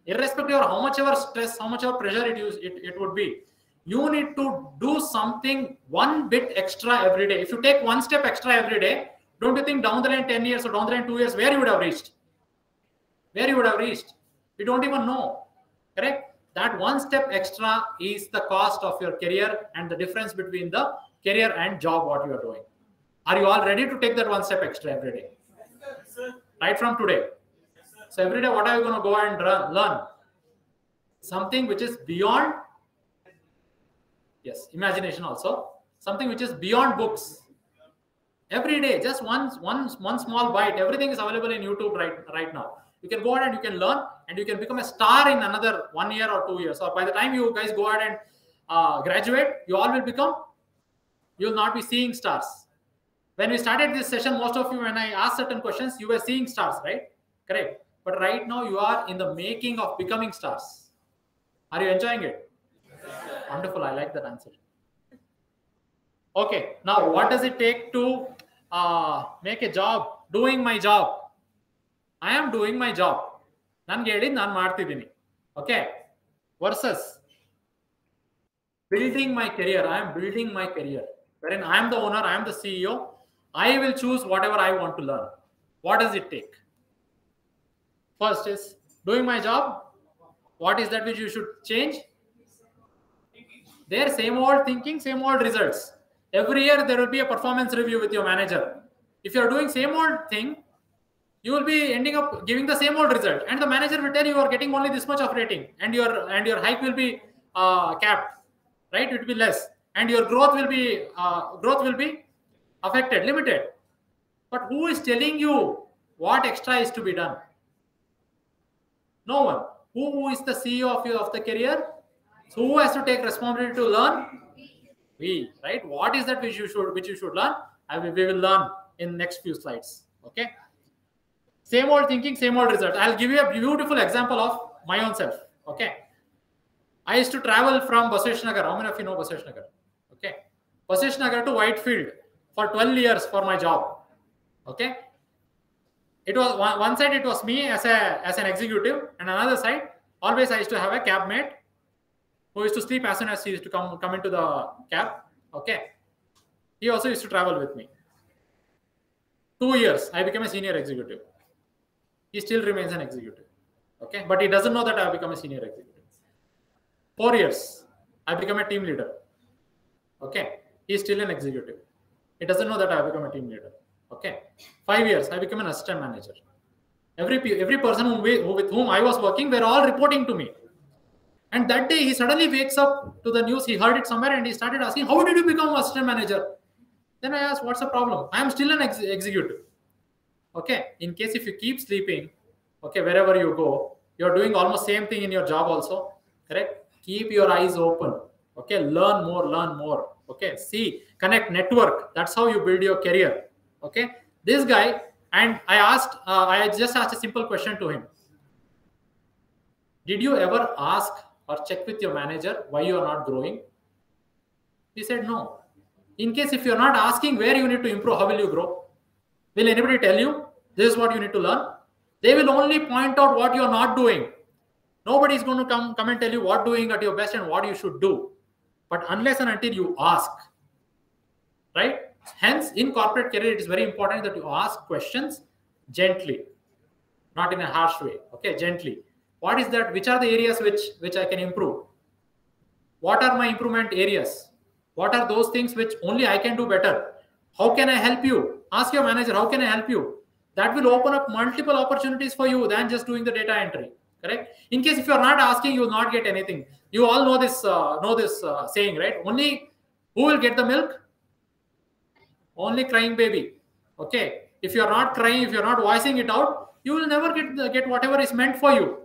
Irrespective of how much ever stress, how much ever pressure it would be, you need to do something one bit extra every day. If you take one step extra every day, don't you think down the line 10 years or down the line 2 years, where you would have reached? You don't even know. Correct? That one step extra is the cost of your career and the difference between the career and job what you are doing. Are you all ready to take that one step extra every day? Right from today. So every day, what are you going to go and learn? Something which is beyond, yes, imagination also. Something which is beyond books. Every day, just one small bite. Everything is available in YouTube right now. You can go ahead and you can learn, and you can become a star in another 1 year or 2 years. Or by the time you guys go ahead and graduate, you all will become, you will not be seeing stars. When we started this session, most of you, when I asked certain questions, you were seeing stars, right? Correct. But right now you are in the making of becoming stars. Are you enjoying it? Wonderful. I like that answer. Okay. Now, what does it take to make a job? Doing my job. I am doing my job. ನಾನು ಹೇಳಿದ್ದು ನಾನು ಮಾಡ್ತಿದ್ದೀನಿ. Okay, versus building my career. I am building my career, wherein I am the owner, I am the CEO. I will choose whatever I want to learn. What does it take? First is doing my job. What is that which you should change? There, same old thinking, same old results. Every year there will be a performance review with your manager. If you are doing same old thing, you will be ending up giving the same old result, and the manager will tell you are getting only this much of rating, and your hike will be capped, right? It will be less, and your growth will be affected, limited. But who is telling you what extra is to be done? No one. Who is the CEO of the career? So who has to take responsibility to learn? We, right? What is that which you should learn? We will learn in next few slides. Okay. Same old thinking, same old result. I'll give you a beautiful example of my own self. Okay. I used to travel from Basesh Nagar. How many of you know Basesh Nagar? Okay. Basesh Nagar to Whitefield for 12 years for my job. Okay. It was one side, it was me as an executive, and another side, always I used to have a cab mate who used to sleep as soon as he used to come into the cab. Okay. He also used to travel with me. 2 years, I became a senior executive. He still remains an executive. Okay. But he doesn't know that I have become a senior executive. 4 years, I become a team leader. Okay. He's still an executive. He doesn't know that I have become a team leader. Okay. 5 years, I became an assistant manager. Every person with whom I was working were all reporting to me. And that day, he suddenly wakes up to the news. He heard it somewhere and he started asking, how did you become an assistant manager? Then I asked, what's the problem? I am still an executive. Okay. In case if you keep sleeping, okay, wherever you go, you're doing almost same thing in your job also. Correct? Keep your eyes open. Okay. Learn more. Okay. See, connect, network. That's how you build your career. Okay. This guy, and I just asked a simple question to him. Did you ever ask or check with your manager why you are not growing? He said no. In case if you're not asking where you need to improve, how will you grow? Will anybody tell you this is what you need to learn? They will only point out what you're not doing. Nobody is going to come and tell you what doing at your best and what you should do. But unless and until you ask, right? Hence, in corporate career, it is very important that you ask questions gently, not in a harsh way. Okay, gently. What is that? Which are the areas which I can improve? What are my improvement areas? What are those things which only I can do better? How can I help you? Ask your manager, how can I help you? That will open up multiple opportunities for you than just doing the data entry. Correct? In case if you are not asking, you will not get anything. You all know this saying, right? Only who will get the milk? Only crying baby. Okay. If you are not crying, if you are not voicing it out, you will never get whatever is meant for you.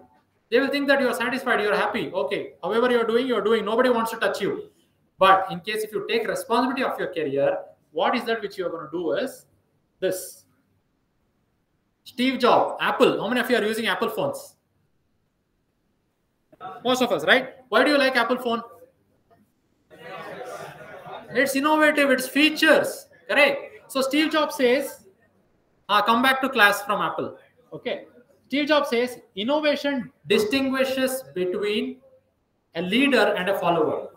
They will think that you are satisfied, you are happy. Okay. However you are doing. Nobody wants to touch you. But in case if you take responsibility of your career, what is that which you are going to do is this. Steve Jobs, Apple. How many of you are using Apple phones? Most of us, right? Why do you like Apple phone? It's innovative, it's features. Correct? So Steve Jobs says, come back to class from Apple. Okay. Steve Jobs says, innovation distinguishes between a leader and a follower.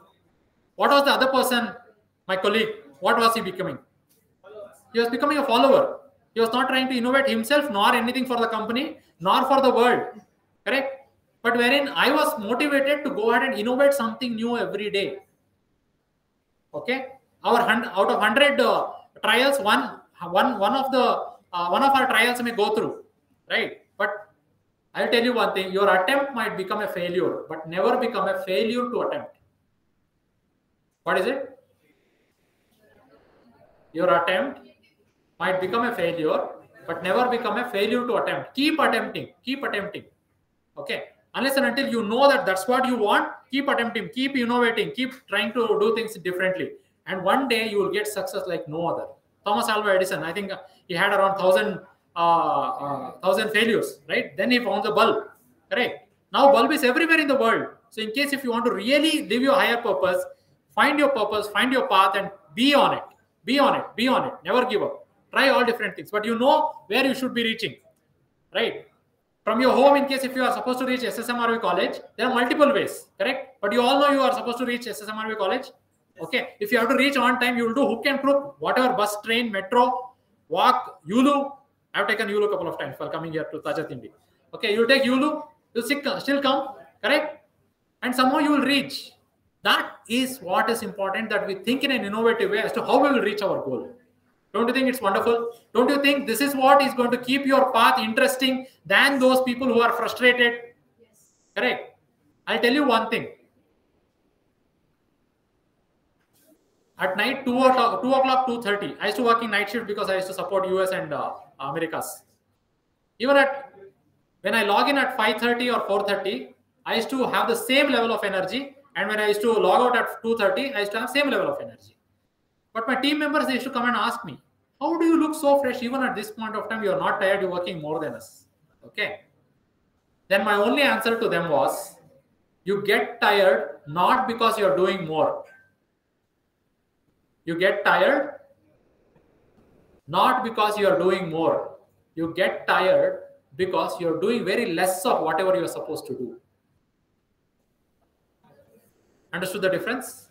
What was the other person, my colleague? What was he becoming? He was becoming a follower. He was not trying to innovate himself, nor anything for the company, nor for the world. Correct? But wherein I was motivated to go ahead and innovate something new every day. Okay? Out of 100 trials, one of our trials may go through. Right? But I'll tell you one thing. Your attempt might become a failure, but never become a failure to attempt. What is it? Your attempt might become a failure, but never become a failure to attempt. Keep attempting. Keep attempting. Okay. Unless and until you know that that's what you want, keep attempting, keep innovating, keep trying to do things differently. And one day you will get success like no other. Thomas Alva Edison, I think he had around 1,000 failures, right? Then he found the bulb, correct? Now bulb is everywhere in the world. So in case if you want to really live your higher purpose, find your path and be on it. Be on it. Never give up. Try all different things, but you know where you should be reaching, right? From your home, in case if you are supposed to reach SSMRV college, there are multiple ways, correct? But you all know you are supposed to reach SSMRV college. Okay, if you have to reach on time, you will do hook and crook, whatever, bus, train, metro, walk, Yulu. I have taken Yulu a couple of times while coming here to Tajatindi. Okay, you take Yulu, you still come, correct? And somehow you will reach. That is what is important, that we think in an innovative way as to how we will reach our goal. Don't you think it's wonderful? Don't you think this is what is going to keep your path interesting than those people who are frustrated? Yes. Correct. I'll tell you one thing. At night, 2 o'clock, 2:30, I used to work in night shift because I used to support US and Americas. Even when I log in at 5:30 or 4:30, I used to have the same level of energy. And when I used to log out at 2:30, I used to have same level of energy. But my team members, they used to come and ask me, how do you look so fresh? Even at this point of time, you are not tired, you're working more than us. Okay. Then my only answer to them was, you get tired not because you're doing more. You get tired not because you are doing more. You get tired because you're doing very less of whatever you're supposed to do. Understood the difference?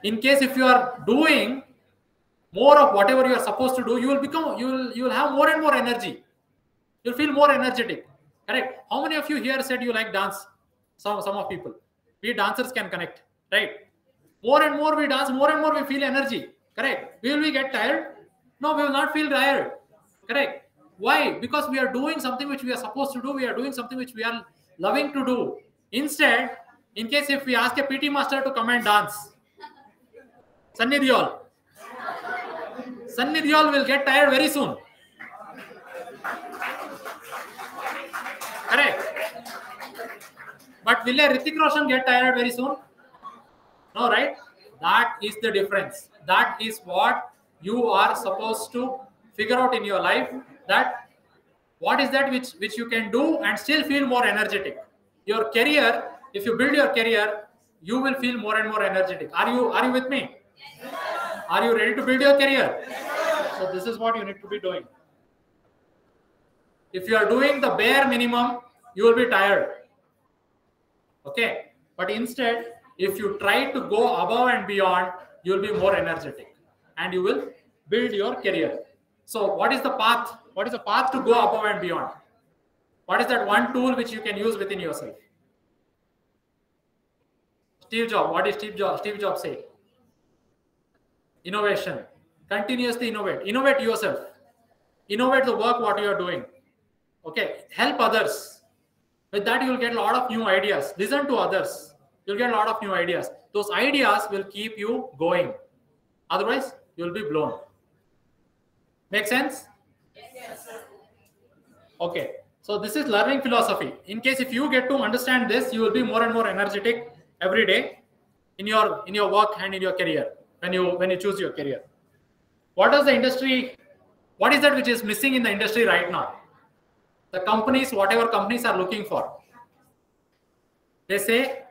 In case if you are doing more of whatever you are supposed to do, you will have more and more energy. You'll feel more energetic. Correct? How many of you here said you like dance? Some of people. We dancers can connect. Right? More and more we dance, more and more we feel energy. Correct? Will we get tired? No, we will not feel tired. Correct? Why? Because we are doing something which we are supposed to do. We are doing something which we are loving to do. Instead, in case if we ask a PT master to come and dance, Sunny Deol will get tired very soon. Correct? But will a Hrithik Roshan get tired very soon? No, right? That is the difference. That is what you are supposed to figure out in your life. That what is that which you can do and still feel more energetic. Your career, if you build your career, you will feel more and more energetic. Are you with me? Are you ready to build your career? So this is what you need to be doing. If you are doing the bare minimum, you will be tired. Okay? But instead, if you try to go above and beyond, you will be more energetic. And you will build your career. So what is the path? What is the path to go above and beyond? What is that one tool which you can use within yourself? Steve Jobs. What did Steve Jobs say? Innovation. Continuously innovate. Innovate yourself. Innovate the work what you are doing. Okay. Help others. With that, you will get a lot of new ideas. Listen to others. You'll get a lot of new ideas. Those ideas will keep you going. Otherwise, you'll be blown. Make sense? Yes. Okay. So this is learning philosophy. In case if you get to understand this, you will be more and more energetic every day in your work and in your career when you choose your career. What is that which is missing in the industry right now? The companies, whatever companies are looking for, they say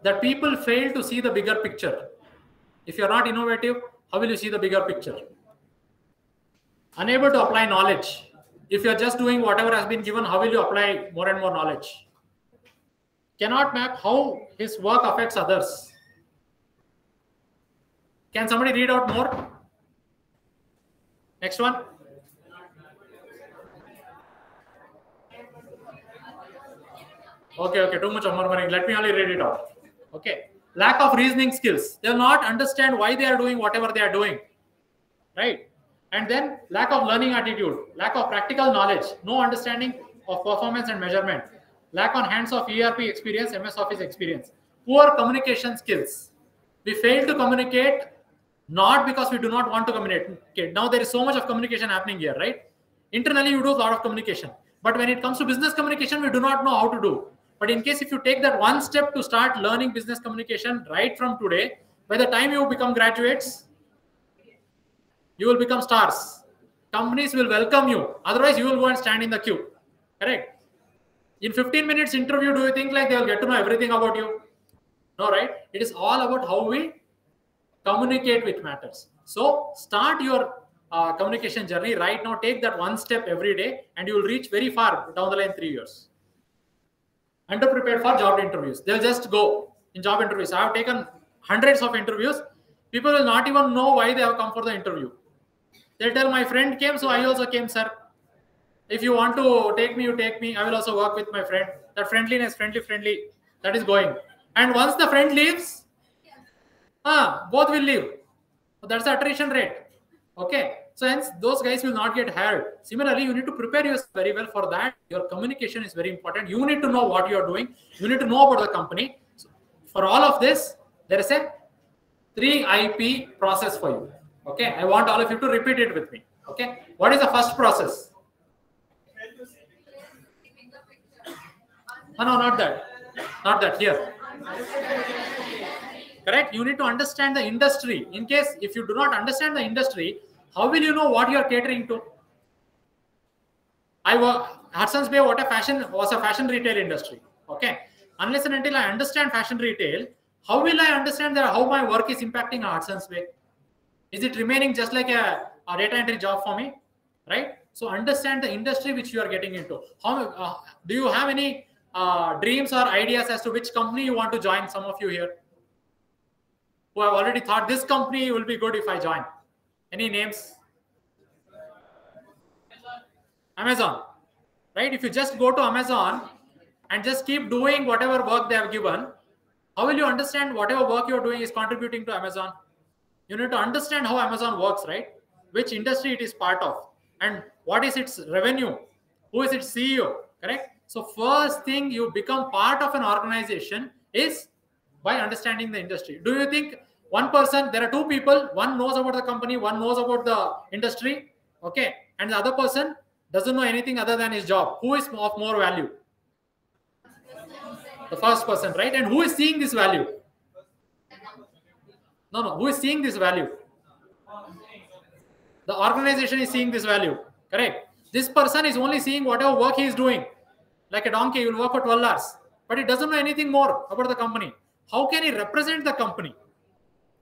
that people fail to see the bigger picture. If you're not innovative, how will you see the bigger picture? Unable to apply knowledge. If you're just doing whatever has been given, how will you apply more and more knowledge? Cannot map how his work affects others. Can somebody read out more? Next one. Okay, too much murmuring. Let me only read it out. Okay. Lack of reasoning skills. They will not understand why they are doing whatever they are doing. Right? And then lack of learning attitude, lack of practical knowledge, no understanding of performance and measurement, lack on hands of ERP experience, MS Office experience, poor communication skills. We fail to communicate not because we do not want to communicate. Okay, now there is so much of communication happening here, right? Internally, you do a lot of communication. But when it comes to business communication, we do not know how to do. But in case if you take that one step to start learning business communication right from today, by the time you become graduates, you will become stars. Companies will welcome you. Otherwise, you will go and stand in the queue. Correct? In 15 minutes interview, do you think like they will get to know everything about you? No, right? It is all about how we communicate which matters. So start your communication journey right now. Take that one step every day, and you will reach very far down the line 3 years. Underprepared for job interviews. They'll just go in job interviews. I have taken hundreds of interviews. People will not even know why they have come for the interview. They'll tell, my friend came, so I also came, sir. If you want to take me, you take me. I will also work with my friend. That friendliness, friendly, that is going. And once the friend leaves, both will leave. So that's the attrition rate. Okay. So hence, those guys will not get hired. Similarly, you need to prepare yourself very well for that. Your communication is very important. You need to know what you are doing. You need to know about the company. So for all of this, there is a 3IP process for you. Okay. I want all of you to repeat it with me. Okay. What is the first process? Oh, no, not that. Not that. Here. Correct? You need to understand the industry. In case if you do not understand the industry, how will you know what you are catering to? Hudson's Bay was a fashion retail industry. Okay. Unless and until I understand fashion retail, how will I understand that how my work is impacting Hudson's Bay? Is it remaining just like a data entry job for me? Right? So understand the industry which you are getting into. How do you have any dreams or ideas as to which company you want to join? Some of you here who have already thought this company will be good if I join. Any names? Amazon. Right? If you just go to Amazon and just keep doing whatever work they have given, how will you understand whatever work you're doing is contributing to Amazon? You need to understand how Amazon works, right? Which industry it is part of and what is its revenue? Who is its CEO? Correct? So first thing you become part of an organization is by understanding the industry. Do you think one person, there are two people, one knows about the company, one knows about the industry, okay, and the other person doesn't know anything other than his job? Who is of more value? The first person, right? And who is seeing this value? No, who is seeing this value? The organization is seeing this value, correct? This person is only seeing whatever work he is doing. Like a donkey, he will work for 12 hours, but he doesn't know anything more about the company. How can he represent the company?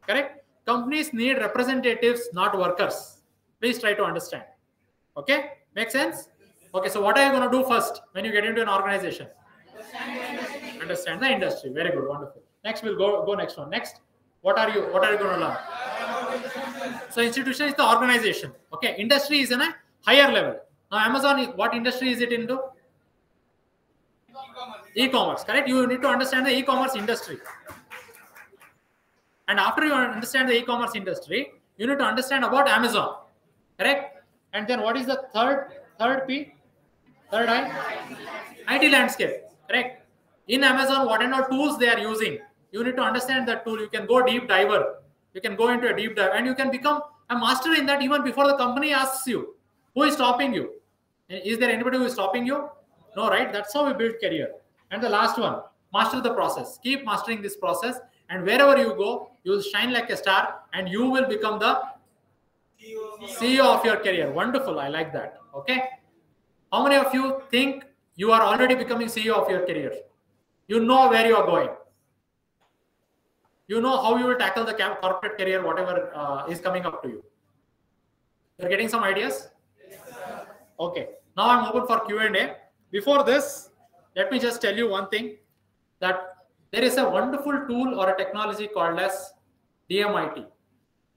Correct? Companies need representatives, not workers. Please try to understand. Okay? Make sense? Okay, so what are you going to do first when you get into an organization? Understand the industry. Very good, wonderful. Next, we'll go next one. Next, what are you going to learn? So institution is the organization. Okay, industry is in a higher level. Now Amazon, what industry is it into? E-commerce, correct? You need to understand the e-commerce industry. And after you understand the e-commerce industry, you need to understand about Amazon, correct? And then what is the third P? Third I? IT landscape, correct? In Amazon, what kind of tools they are using? You need to understand that tool. You can go deep diver. You can go into a deep dive and you can become a master in that even before the company asks you. Who is stopping you? Is there anybody who is stopping you? No, right? That's how we build career. And the last one, master the process. Keep mastering this process. And wherever you go, you will shine like a star and you will become the CEO of your career. Wonderful. I like that. Okay. How many of you think you are already becoming CEO of your career? You know where you are going. You know how you will tackle the corporate career, whatever is coming up to you. You're getting some ideas? Okay. Now I'm open for Q&A. Before this, let me just tell you one thing, that there is a wonderful tool or a technology called as DMIT,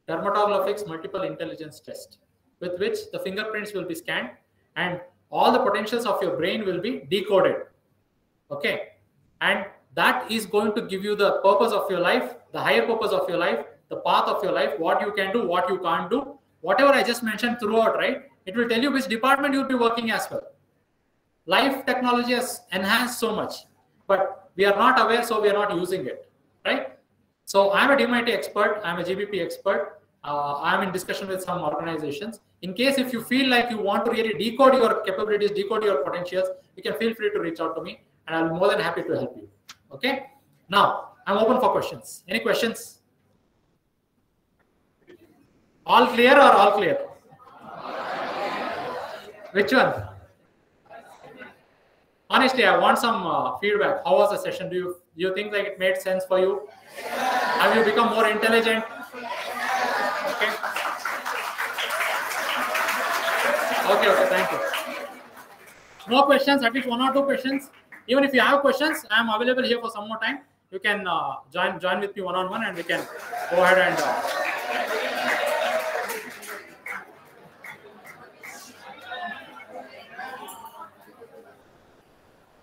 Dermatographics Multiple Intelligence Test, with which the fingerprints will be scanned and all the potentials of your brain will be decoded. Okay. And that is going to give you the purpose of your life, the higher purpose of your life, the path of your life, what you can do, what you can't do, whatever I just mentioned throughout, right? It will tell you which department you'll be working as well. Life technology has enhanced so much, but we are not aware, so we are not using it, right? So I'm a DMIT expert, I'm a GBP expert, I'm in discussion with some organizations. In case if you feel like you want to really decode your capabilities, decode your potentials, you can feel free to reach out to me and I'll be more than happy to help you. Okay. Now I'm open for questions. Any questions? All clear or all clear? Which one? Honestly, I want some feedback. How was the session? Do you think like it made sense for you? Have you become more intelligent? Okay. Okay, thank you. No questions, at least 1 or 2 questions. Even if you have questions, I am available here for some more time. You can join with me one-on-one, and we can go ahead and.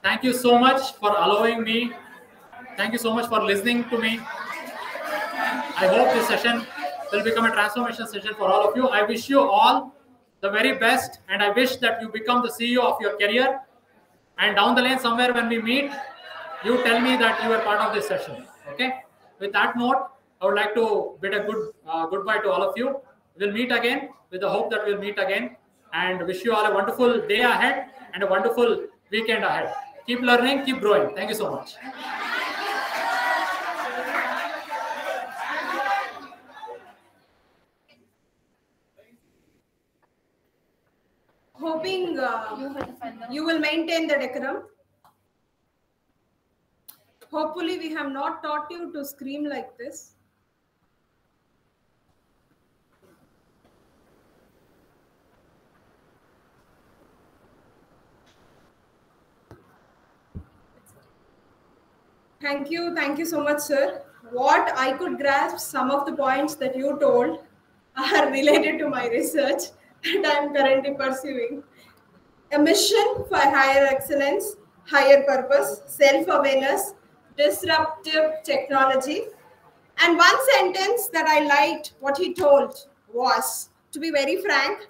Thank you so much for allowing me. Thank you so much for listening to me. I hope this session will become a transformation session for all of you. I wish you all the very best, and I wish that you become the CEO of your career. And down the lane somewhere when we meet, you tell me that you were part of this session. Okay. With that note, I would like to bid a goodbye to all of you. We'll meet again with the hope that we'll meet again, and wish you all a wonderful day ahead and a wonderful weekend ahead. Keep learning, keep growing. Thank you so much. Hoping you will maintain the decorum. Hopefully, we have not taught you to scream like this. Thank you so much, sir. What I could grasp, some of the points that you told are related to my research that I am currently pursuing. A mission for higher excellence, higher purpose, self-awareness, disruptive technology. And one sentence that I liked what he told was, to be very frank,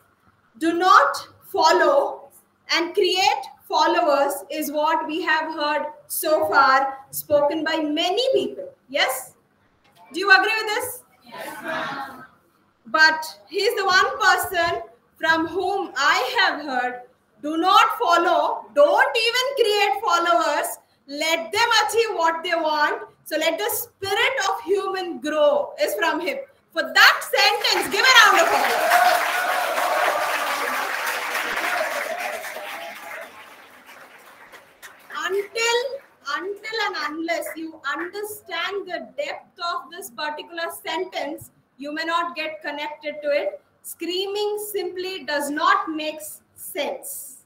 do not follow and create followers is what we have heard so far spoken by many people. Yes? Do you agree with this? Yes, ma'am. But he's the one person from whom I have heard, do not follow, don't even create followers, let them achieve what they want. So let the spirit of human grow is from him. For that sentence, give a round of applause. Until and unless you understand the depth of this particular sentence, you may not get connected to it. Screaming simply does not make sense.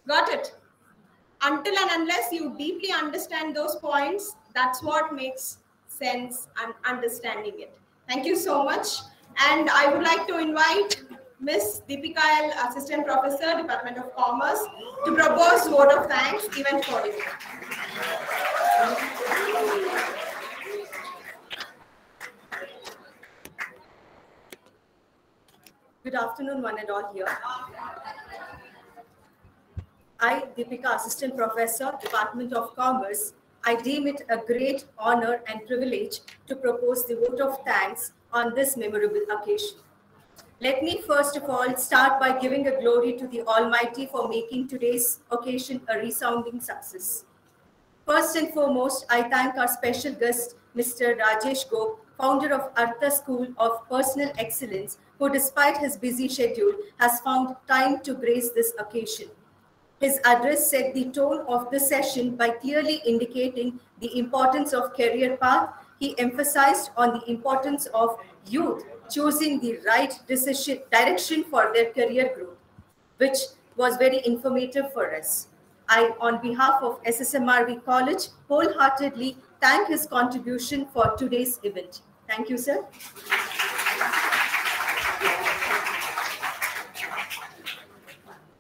Got it? Until and unless you deeply understand those points, that's what makes sense and understanding it. Thank you so much. And I would like to invite Ms. Deepika L, Assistant Professor, Department of Commerce, to propose vote of thanks, event coordinator. Good afternoon, one and all here. I, Deepika, Assistant Professor, Department of Commerce, I deem it a great honor and privilege to propose the vote of thanks on this memorable occasion. Let me first of all start by giving a glory to the Almighty for making today's occasion a resounding success. First and foremost, I thank our special guest, Mr. Rajesh Gope, founder of Artha School of Personal Excellence, who despite his busy schedule has found time to grace this occasion. His address set the tone of the session by clearly indicating the importance of career path. He emphasized on the importance of youth choosing the right direction for their career growth, which was very informative for us. I, on behalf of SSMRV College, wholeheartedly thank his contribution for today's event. Thank you, sir.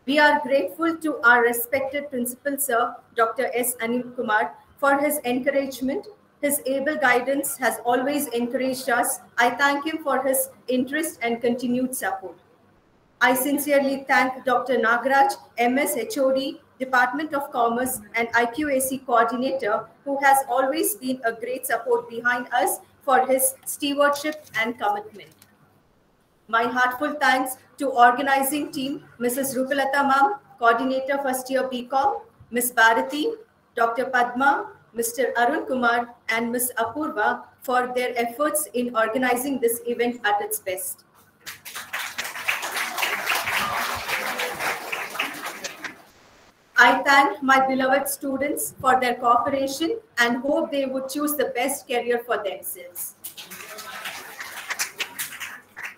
We are grateful to our respected principal, sir, Dr. S. Anil Kumar, for his encouragement. His able guidance has always encouraged us. I thank him for his interest and continued support. I sincerely thank Dr. Nagaraj, MS HOD, Department of Commerce and IQAC Coordinator, who has always been a great support behind us for his stewardship and commitment. My heartfelt thanks to organizing team, Mrs. Rupalata Ma'am, Coordinator First Year BCom, Ms. Bharati, Dr. Padma, Mr. Arun Kumar and Ms. Apurva for their efforts in organizing this event at its best. I thank my beloved students for their cooperation and hope they would choose the best career for themselves.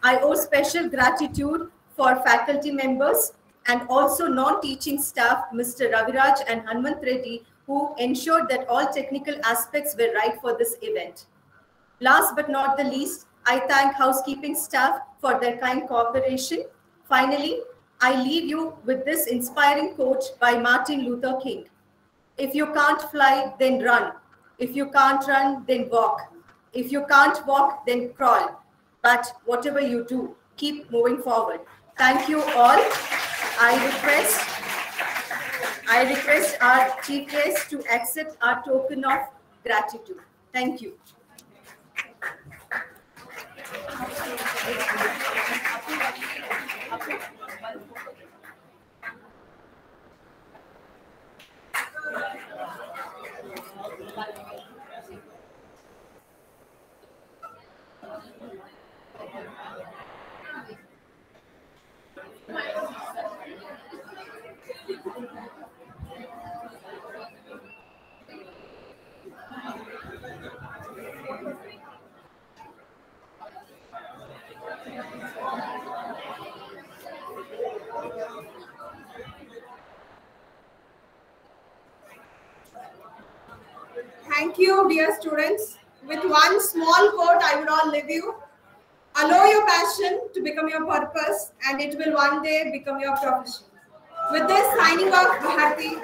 I owe special gratitude for faculty members and also non-teaching staff, Mr. Raviraj and Hanmant Reddy, who ensured that all technical aspects were right for this event. Last but not the least, I thank housekeeping staff for their kind cooperation. Finally, I leave you with this inspiring quote by Martin Luther King. If you can't fly, then run. If you can't run, then walk. If you can't walk, then crawl. But whatever you do, keep moving forward. Thank you all. I request our chief guest to accept our token of gratitude. Thank you. Thank you, dear students. With one small quote, I would all leave you. Allow your passion to become your purpose, and it will one day become your profession. With this, signing off, Bharti.